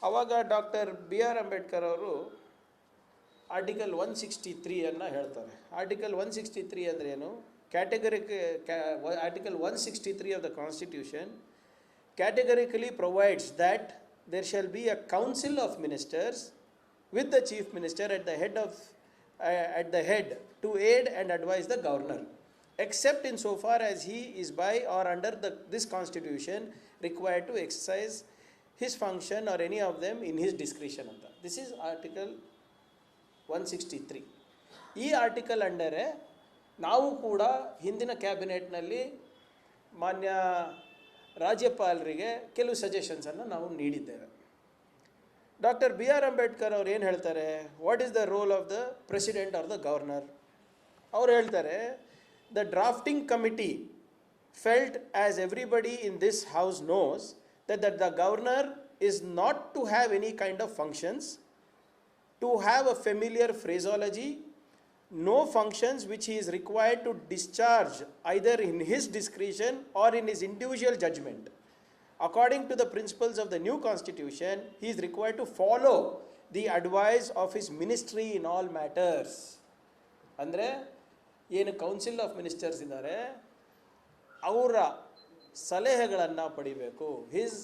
ಆವಾಗ doctor B R Ambedkar ಅವರು article 163 ಹೇಳ್ತಾರೆ. ಆರ್ಟಿಕಲ್ 163 ಅಂದರೆ ಏನು? Article 163 of the constitution categorically provides that there shall be a council of ministers with the chief minister at the head to aid and advise the governor, except in so far as he is by or under this constitution required to exercise his function or any of them in his discretion. This is article 163. ಈ article ಅಂಡರೆ ನಾವು ಕೂಡ ಹಿಂದಿನ ಕ್ಯಾಬಿನೆಟ್ನಲ್ಲಿ ಮಾನ್ಯ ರಾಜ್ಯಪಾಲರಿಗೆ ಕೆಲವು ಸಜೆಷನ್ಸನ್ನು ನಾವು ನೀಡಿದ್ದೇವೆ. Doctor B R Ambedkar ಅವ್ರು ಏನು ಹೇಳ್ತಾರೆ? What is the role of the president or the governor? ಅವ್ರು ಹೇಳ್ತಾರೆ, the drafting committee felt as everybody in this house knows that the governor is not to have any kind of functions, to have a familiar phraseology, no functions which he is required to discharge either in his discretion or in his individual judgment. According to the principles of the new constitution, he is required to follow the advice of his ministry in all matters. ಅಂದರೆ ಏನು council of ministers ಇದ್ದಾರೆ ಅವರ ಸಲಹೆಗಳನ್ನು ಪಡಿಬೇಕು. His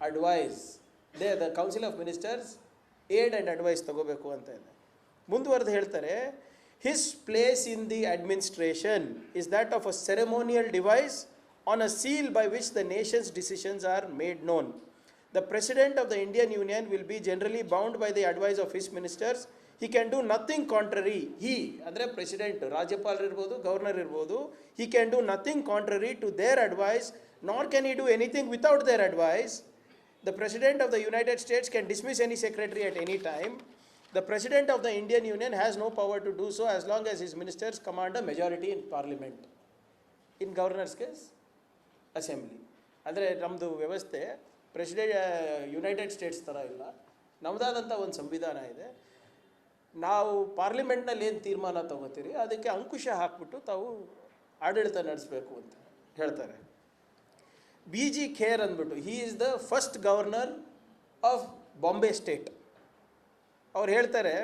advice, the council of ministers aid and advice ತಗೋಬೇಕು ಅಂತ ಇದೆ. ಮುಂದುವರೆದು ಹೇಳ್ತಾರೆ, his place in the administration is that of a ceremonial device on a seal by which the nation's decisions are made known. The president of the Indian union will be generally bound by the advice of his ministers. he can do nothing contrary. He ಅಂದರೆ president, ರಾಜ್ಯಪಾಲರು ಇರ್ಬೋದು, governor ಇರ್ಬೋದು, he can do nothing contrary to their advice, nor can he do anything without their advice. The president of the United States can dismiss any secretary at any time. The president of the Indian Union has no power to do so as long as his ministers command a majority in parliament. In governor's case, assembly. ಅಂದರೆ ನಮ್ಮದು ವ್ಯವಸ್ಥೆ United States ಥರ ಇಲ್ಲ, ನಮ್ಮದಾದಂಥ ಒಂದು ಸಂವಿಧಾನ ಇದೆ. ನಾವು ಪಾರ್ಲಿಮೆಂಟ್ನಲ್ಲಿ ಏನು ತೀರ್ಮಾನ ತಗೋತೀರಿ ಅದಕ್ಕೆ ಅಂಕುಶ ಹಾಕ್ಬಿಟ್ಟು ತಾವು ಆಡಳಿತ ನಡೆಸಬೇಕು ಅಂತ ಹೇಳ್ತಾರೆ. ಬಿ ಜಿ ಖೇರ್ ಅಂದ್ಬಿಟ್ಟು, he is the first governor of Bombay state. ಅವ್ರು ಹೇಳ್ತಾರೆ,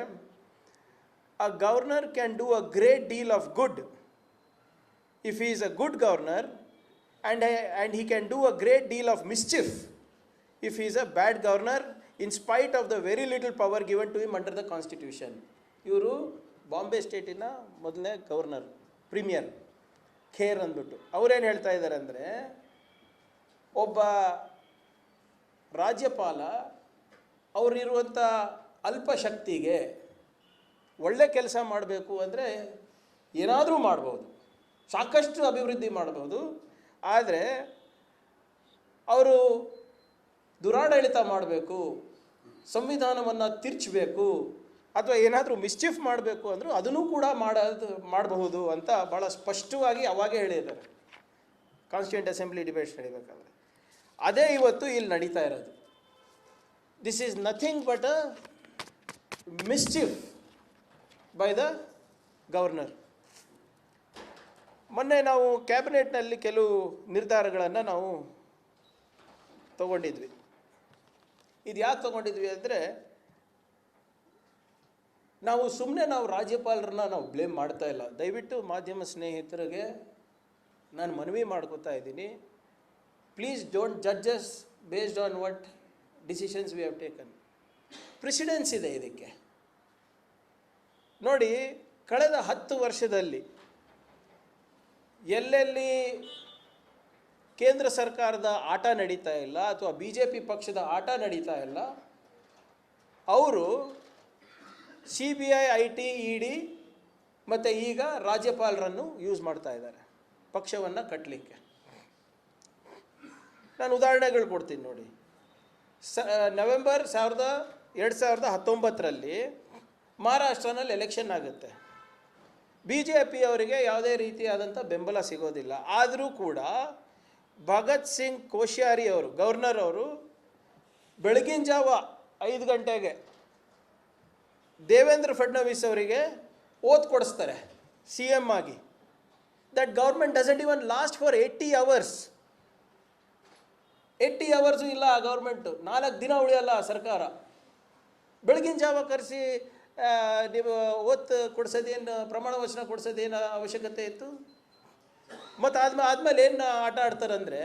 a governor can do a great deal of good if he is a good governor, and he can do a great deal of mischief if he is a bad governor in spite of the very little power given to him under the constitution. ಇವರು ಬಾಂಬೆ ಸ್ಟೇಟಿನ ಮೊದಲನೇ governor, premier Kher ಅಂದ್ಬಿಟ್ಟು. ಅವರೇನು ಹೇಳ್ತಾ ಇದ್ದಾರೆ ಅಂದರೆ, ಒಬ್ಬ ರಾಜ್ಯಪಾಲ ಅವರಿರುವಂಥ ಅಲ್ಪ ಶಕ್ತಿಗೆ ಒಳ್ಳೆ ಕೆಲಸ ಮಾಡಬೇಕು ಅಂದರೆ ಏನಾದರೂ ಮಾಡ್ಬೋದು, ಸಾಕಷ್ಟು ಅಭಿವೃದ್ಧಿ ಮಾಡ್ಬೋದು. ಆದರೆ ಅವರು ದುರಾಡಳಿತ ಮಾಡಬೇಕು, ಸಂವಿಧಾನವನ್ನು ತಿರ್ಚಬೇಕು, ಅಥವಾ ಏನಾದರೂ ಮಿಸ್ಚಿಫ್ ಮಾಡಬೇಕು ಅಂದರೂ ಅದನ್ನು ಕೂಡ ಮಾಡಬಹುದು ಅಂತ ಭಾಳ ಸ್ಪಷ್ಟವಾಗಿ ಅವಾಗೇ ಹೇಳಿದ್ದಾರೆ ಕಾನ್ಸ್ಟಿಟ್ಯೂಂಟ್ ಅಸೆಂಬ್ಲಿ ಡಿಬೇಟ್ಸ್ ನಡಿಬೇಕಾದ್ರೆ. ಅದೇ ಇವತ್ತು ಇಲ್ಲಿ ನಡೀತಾ ಇರೋದು. This is nothing but a mischief by the governor. ಮೊನ್ನೆ ನಾವು ಕ್ಯಾಬಿನೆಟ್ನಲ್ಲಿ ಕೆಲವು ನಿರ್ಧಾರಗಳನ್ನು ನಾವು ತಗೊಂಡಿದ್ವಿ. ಇದು ಯಾಕೆ ತೊಗೊಂಡಿದ್ವಿ ಅಂದರೆ, ನಾವು ರಾಜ್ಯಪಾಲರನ್ನ ನಾವು ಬ್ಲೇಮ್ ಮಾಡ್ತಾ ಇಲ್ಲ. ದಯವಿಟ್ಟು ಮಾಧ್ಯಮ ಸ್ನೇಹಿತರಿಗೆ ನಾನು ಮನವಿ ಮಾಡ್ಕೋತಾ ಇದ್ದೀನಿ, please don't judges based on what decisions we have taken. Precedence ಇದೆ ಇದಕ್ಕೆ. ನೋಡಿ, ಕಳೆದ 10 ವರ್ಷದಲ್ಲಿ ಎಲ್ಲೆಲ್ಲಿ ಕೇಂದ್ರ ಸರ್ಕಾರದ ಆಟ ನಡೀತಾ ಇಲ್ಲ ಅಥವಾ ಬಿ ಜೆ ಪಿ ಪಕ್ಷದ ಆಟ ನಡೀತಾ ಇಲ್ಲ, ಅವರು C B I, I T, E D ಮತ್ತು ಈಗ ರಾಜ್ಯಪಾಲರನ್ನು ಯೂಸ್ ಮಾಡ್ತಾ ಇದ್ದಾರೆ ಪಕ್ಷವನ್ನು ಕಟ್ಟಲಿಕ್ಕೆ. ನಾನು ಉದಾಹರಣೆಗಳು ಕೊಡ್ತೀನಿ ನೋಡಿ. ನವೆಂಬರ್ 2019ರಲ್ಲಿ ಮಹಾರಾಷ್ಟ್ರನಲ್ಲಿ ಎಲೆಕ್ಷನ್ ಆಗುತ್ತೆ. ಬಿ ಜೆ ಪಿಯವರಿಗೆ ಯಾವುದೇ ರೀತಿಯಾದಂಥ ಬೆಂಬಲ ಸಿಗೋದಿಲ್ಲ. ಆದರೂ ಕೂಡ ಭಗತ್ ಸಿಂಗ್ ಕೋಶ್ಯಾರಿ ಅವರು, ಗವರ್ನರ್ ಅವರು, ಬೆಳಗಿನ ಜಾವ 5 ಗಂಟೆಗೆ ದೇವೇಂದ್ರ ಫಡ್ನವೀಸ್ ಅವರಿಗೆ ಓತ್ ಕೊಡಿಸ್ತಾರೆ ಸಿ ಎಮ್ ಆಗಿ. That government doesn't even last for 80 hours. 80 hours ಇಲ್ಲ ಆ ಗೌರ್ಮೆಂಟು, 4 ದಿನ ಉಳಿಯಲ್ಲ ಆ ಸರ್ಕಾರ. ಬೆಳಗಿನ ಜಾವ ಕರೆಸಿ ನೀವು ಓತ್ ಕೊಡ್ಸೋದೇನು, ಪ್ರಮಾಣ ವಚನ ಕೊಡ್ಸೋದೇನು ಅವಶ್ಯಕತೆ ಇತ್ತು? ಮತ್ತು ಆದಮೇಲೆ ಏನು ಆಟ ಆಡ್ತಾರಂದರೆ,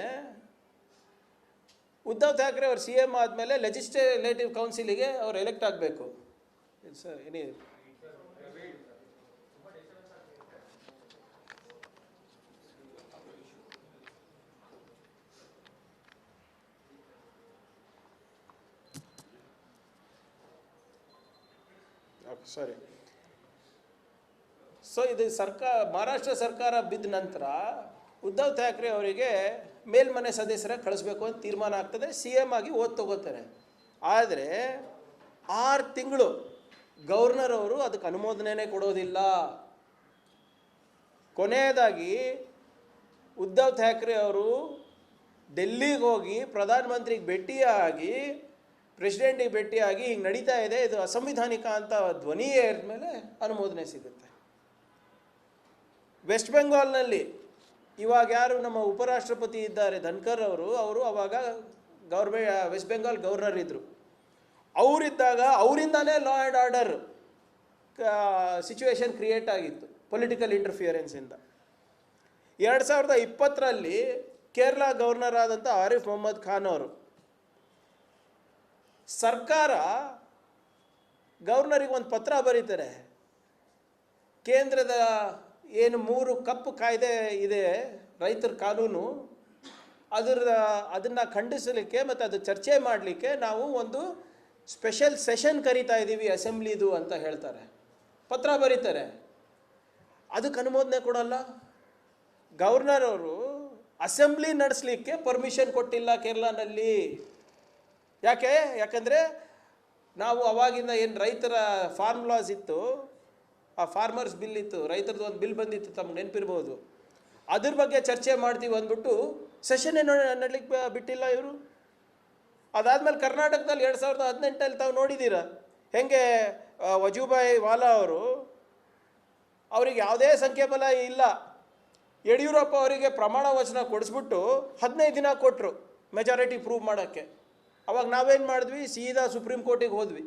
ಉದ್ಧವ್ ಠಾಕ್ರೆ ಅವ್ರು CM ಆದಮೇಲೆ ಲೆಜಿಸ್ಲೇಟಿವ್ ಕೌನ್ಸಿಲಿಗೆ ಅವ್ರು ಎಲೆಕ್ಟ್ ಆಗಬೇಕು. It's any sorry. ಸೊ ಇದು ಮಹಾರಾಷ್ಟ್ರ ಸರ್ಕಾರ ಬಿದ್ದ ನಂತರ ಉದ್ಧವ್ ಠಾಕ್ರೆ ಅವರಿಗೆ ಮೇಲ್ಮನೆ ಸದಸ್ಯರಾಗಿ ಕಳಿಸ್ಬೇಕು ಅಂತ ತೀರ್ಮಾನ ಆಗ್ತದೆ. CM ಆಗಿ ತಗೋತಾರೆ. ಆದರೆ 6 ತಿಂಗಳು ಗವರ್ನರ್ ಅವರು ಅದಕ್ಕೆ ಅನುಮೋದನೆ ಕೊಡೋದಿಲ್ಲ. ಕೊನೆಯದಾಗಿ ಉದ್ಧವ್ ಠಾಕ್ರೆ ಅವರು ಡೆಲ್ಲಿಗೆ ಹೋಗಿ ಪ್ರಧಾನಮಂತ್ರಿಗೆ ಭೇಟಿಯಾಗಿ, ಪ್ರೆಸಿಡೆಂಟಿಗೆ ಭೇಟಿಯಾಗಿ ಹಿಂಗೆ ನಡೀತಾ ಇದೆ, ಇದು ಅಸಂವಿಧಾನಿಕ ಅಂತ ಧ್ವನಿ ಏರಿದ ಮೇಲೆ ಅನುಮೋದನೆ ಸಿಗುತ್ತೆ. ವೆಸ್ಟ್ ಬೆಂಗಾಲ್ನಲ್ಲಿ ಇವಾಗ ಯಾರು ನಮ್ಮ ಉಪರಾಷ್ಟ್ರಪತಿ ಇದ್ದಾರೆ ಧನ್ಕರ್ ಅವರು ಅವಾಗ ವೆಸ್ಟ್ ಬೆಂಗಾಲ್ ಗವರ್ನರ್ ಇದ್ದರು. ಅವರಿದ್ದಾಗ ಅವರಿಂದಾನೇ law and order situation create ಆಗಿತ್ತು ಪೊಲಿಟಿಕಲ್ ಇಂಟರ್ಫಿಯರೆನ್ಸಿಂದ. 2020ರಲ್ಲಿ ಕೇರಳ ಗವರ್ನರ್ ಆದಂಥ ಆರಿಫ್ ಮೊಹಮ್ಮದ್ ಖಾನ್ ಅವರು ಸರ್ಕಾರ ಗವರ್ನರಿಗೆ ಒಂದು ಪತ್ರ ಬರೀತಾರೆ. ಕೇಂದ್ರದ ಏನು 3 ಕಪ್ಪು ಕಾಯ್ದೆ ಇದೆ, ರೈತರ ಕಾನೂನು, ಅದನ್ನು ಖಂಡಿಸಲಿಕ್ಕೆ ಮತ್ತು ಅದು ಚರ್ಚೆ ಮಾಡಲಿಕ್ಕೆ ನಾವು ಒಂದು ಸ್ಪೆಷಲ್ ಸೆಷನ್ ಕರೀತಾ ಇದ್ದೀವಿ ಅಸೆಂಬ್ಲಿದು ಅಂತ ಹೇಳ್ತಾರೆ. ಪತ್ರ ಬರೀತಾರೆ. ಅದಕ್ಕೆ ಅನುಮೋದನೆ ಕೊಡಲ್ಲ. ಗವರ್ನರ್ ಅವರು ಅಸೆಂಬ್ಲಿ ನಡೆಸಲಿಕ್ಕೆ ಪರ್ಮಿಷನ್ ಕೊಟ್ಟಿಲ್ಲ ಕೇರಳನಲ್ಲಿ. ಯಾಕಂದರೆ ನಾವು ಅವಾಗಿಂದ ಏನು ರೈತರ ಫಾರ್ಮ್ ಲಾಸ್ ಇತ್ತು, ಆ ಫಾರ್ಮರ್ಸ್ ಬಿಲ್ ಇತ್ತು, ರೈತರದ್ದು ಒಂದು ಬಿಲ್ ಬಂದಿತ್ತು, ತಮ್ಗೆ ನೆನಪಿರ್ಬೋದು. ಅದ್ರ ಬಗ್ಗೆ ಚರ್ಚೆ ಮಾಡ್ತೀವಿ ಅಂದ್ಬಿಟ್ಟು ಸೆಷನ್ನೇ ನಡಲಿಕ್ಕೆ ಬಿಟ್ಟಿಲ್ಲ ಇವರು. ಅದಾದಮೇಲೆ ಕರ್ನಾಟಕದಲ್ಲಿ 2018 ತಾವು ನೋಡಿದ್ದೀರ ಹೆಂಗೆ ವಜೂಭಾಯಿ ವಾಲಾ ಅವರಿಗೆ ಯಾವುದೇ ಸಂಖ್ಯಾಬಲ ಇಲ್ಲ. ಯಡಿಯೂರಪ್ಪ ಅವರಿಗೆ ಪ್ರಮಾಣ ವಚನ ಕೊಡಿಸ್ಬಿಟ್ಟು 15 ದಿನ ಕೊಟ್ಟರು ಮೆಜಾರಿಟಿ ಪ್ರೂವ್ ಮಾಡೋಕ್ಕೆ. ಅವಾಗ ನಾವೇನು ಮಾಡಿದ್ವಿ, ಸೀದಾ ಸುಪ್ರೀಂ ಕೋರ್ಟಿಗೆ ಹೋದ್ವಿ.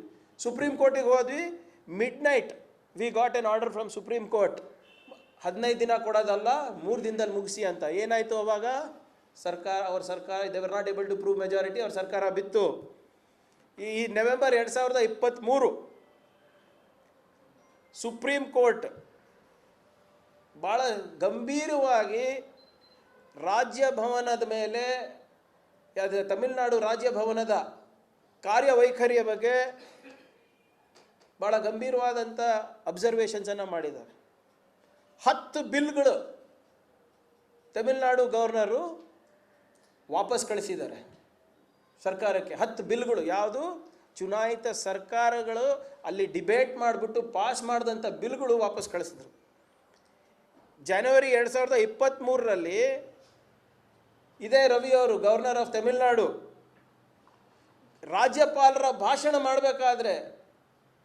Mid night we got an order from supreme court, 15 ದಿನ ಕೊಡೋದಲ್ಲ 3 ದಿನದಲ್ಲಿ ಮುಗಿಸಿ ಅಂತ. ಏನಾಯಿತು ಅವಾಗ? ಅವ್ರ ಸರ್ಕಾರ they were not able to prove majority, ಅವ್ರ ಸರ್ಕಾರ ಬಿತ್ತು. ಈ ನವೆಂಬರ್ 2023 ಸುಪ್ರೀಂ ಕೋರ್ಟ್ ಭಾಳ ಗಂಭೀರವಾಗಿ ರಾಜ್ಯಭವನದ ಮೇಲೆ, ತಮಿಳುನಾಡು ರಾಜ್ಯಭವನದ ಕಾರ್ಯವೈಖರಿಯ ಬಗ್ಗೆ ಭಾಳ ಗಂಭೀರವಾದಂಥ ಅಬ್ಸರ್ವೇಷನ್ಸನ್ನು ಮಾಡಿದ್ದಾರೆ. 10 ಬಿಲ್ಗಳು ತಮಿಳುನಾಡು ಗವರ್ನರು ವಾಪಸ್ ಕಳಿಸಿದ್ದಾರೆ ಸರ್ಕಾರಕ್ಕೆ. 10 ಬಿಲ್ಗಳು ಯಾವುದು? ಚುನಾಯಿತ ಸರ್ಕಾರಗಳು ಅಲ್ಲಿ ಡಿಬೇಟ್ ಮಾಡಿಬಿಟ್ಟು ಪಾಸ್ ಮಾಡಿದಂಥ ಬಿಲ್ಗಳು ವಾಪಸ್ ಕಳಿಸಿದ್ರು. ಜನವರಿ 2023ರಲ್ಲಿ ಇದೇ ರವಿ ಅವರು, ಗವರ್ನರ್ ಆಫ್ ತಮಿಳುನಾಡು, ರಾಜ್ಯಪಾಲರ ಭಾಷಣ ಮಾಡಬೇಕಾದ್ರೆ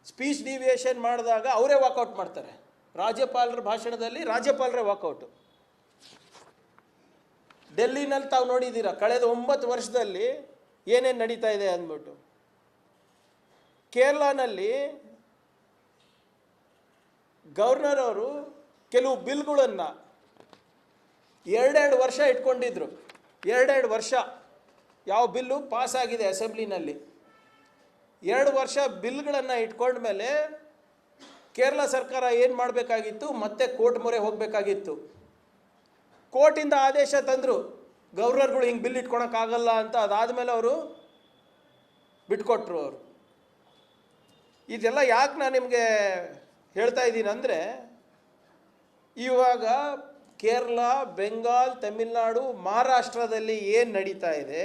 ಸ್ಪೀಚ್ ಡಿವಿಯೇಷನ್ ಮಾಡಿದಾಗ ಅವರೇ ವಾಕೌಟ್ ಮಾಡ್ತಾರೆ. ರಾಜ್ಯಪಾಲರ ಭಾಷಣದಲ್ಲಿ ರಾಜ್ಯಪಾಲರೇ ವಾಕೌಟು. ಡೆಲ್ಲಿನಲ್ಲಿ ತಾವು ನೋಡಿದ್ದೀರಾ ಕಳೆದ 9 ವರ್ಷದಲ್ಲಿ ಏನೇನು ನಡೀತಾ ಇದೆ ಅಂದ್ಬಿಟ್ಟು. ಕೇರಳನಲ್ಲಿ ಗವರ್ನರ್ ಅವರು ಕೆಲವು ಬಿಲ್ಗಳನ್ನು 2 ವರ್ಷ ಇಟ್ಕೊಂಡಿದ್ರು. 2 ವರ್ಷ ಯಾವ ಬಿಲ್ಲು ಪಾಸ್ ಆಗಿದೆ ಅಸೆಂಬ್ಲಿನಲ್ಲಿ, 2 ವರ್ಷ ಬಿಲ್ಗಳನ್ನು ಇಟ್ಕೊಂಡ್ಮೇಲೆ ಕೇರಳ ಸರ್ಕಾರ ಏನು ಮಾಡಬೇಕಾಗಿತ್ತು, ಮತ್ತೆ ಕೋರ್ಟ್ ಮೊರೆ ಹೋಗಬೇಕಾಗಿತ್ತು. ಕೋರ್ಟಿಂದ ಆದೇಶ ತಂದರು, ಗವರ್ನರ್ಗಳು ಹಿಂಗೆ ಬಿಲ್ ಇಟ್ಕೊಳಕ್ಕಾಗಲ್ಲ ಅಂತ. ಅದಾದಮೇಲೆ ಅವರು ಬಿಟ್ಕೊಟ್ರು. ಇದೆಲ್ಲ ಯಾಕೆ ನಾನು ನಿಮಗೆ ಹೇಳ್ತಾ ಇದ್ದೀನಿ ಅಂದರೆ, ಇವಾಗ ಕೇರಳ, ಬೆಂಗಾಲ್, ತಮಿಳುನಾಡು, ಮಹಾರಾಷ್ಟ್ರದಲ್ಲಿ ಏನು ನಡೀತಾ ಇದೆ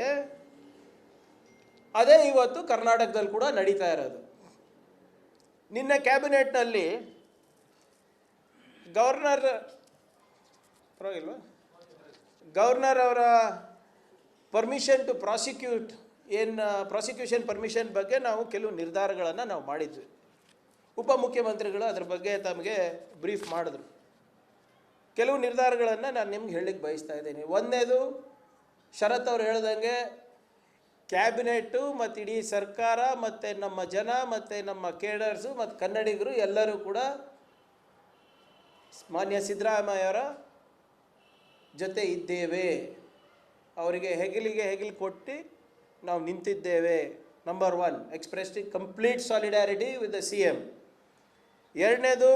ಅದೇ ಇವತ್ತು ಕರ್ನಾಟಕದಲ್ಲಿ ಕೂಡ ನಡೀತಾ ಇರೋದು. ನಿನ್ನೆ ಕ್ಯಾಬಿನೆಟ್ನಲ್ಲಿ ಗವರ್ನರ್ ಅವರ ಪರ್ಮಿಷನ್ ಟು ಪ್ರಾಸಿಕ್ಯೂಷನ್ ಪರ್ಮಿಷನ್ ಬಗ್ಗೆ ನಾವು ಕೆಲವು ನಿರ್ಧಾರಗಳನ್ನು ನಾವು ಮಾಡಿದ್ವಿ. ಉಪಮುಖ್ಯಮಂತ್ರಿಗಳು ಅದ್ರ ಬಗ್ಗೆ ತಮಗೆ ಬ್ರೀಫ್ ಮಾಡಿದ್ರು. ಕೆಲವು ನಿರ್ಧಾರಗಳನ್ನು ನಾನು ನಿಮ್ಗೆ ಹೇಳಲಿಕ್ಕೆ ಬಯಸ್ತಾ ಇದ್ದೀನಿ. ಒಂದನೇದು, ಶರತ್ ಅವರು ಹೇಳ್ದಂಗೆ ಕ್ಯಾಬಿನೆಟ್ಟು ಮತ್ತು ಇಡೀ ಸರ್ಕಾರ ಮತ್ತು ನಮ್ಮ ಜನ ಮತ್ತು ನಮ್ಮ ಕೇಡರ್ಸು ಮತ್ತು ಕನ್ನಡಿಗರು ಎಲ್ಲರೂ ಕೂಡ ಮಾನ್ಯ ಸಿದ್ದರಾಮಯ್ಯವರ ಜೊತೆ ಇದ್ದೇವೆ. ಅವರಿಗೆ ಹೆಗಲಿಗೆ ಹೆಗಲು ಕೊಟ್ಟು ನಾವು ನಿಂತಿದ್ದೇವೆ. Number 1, expressed complete solidarity with the CM. ಎರಡನೇದು,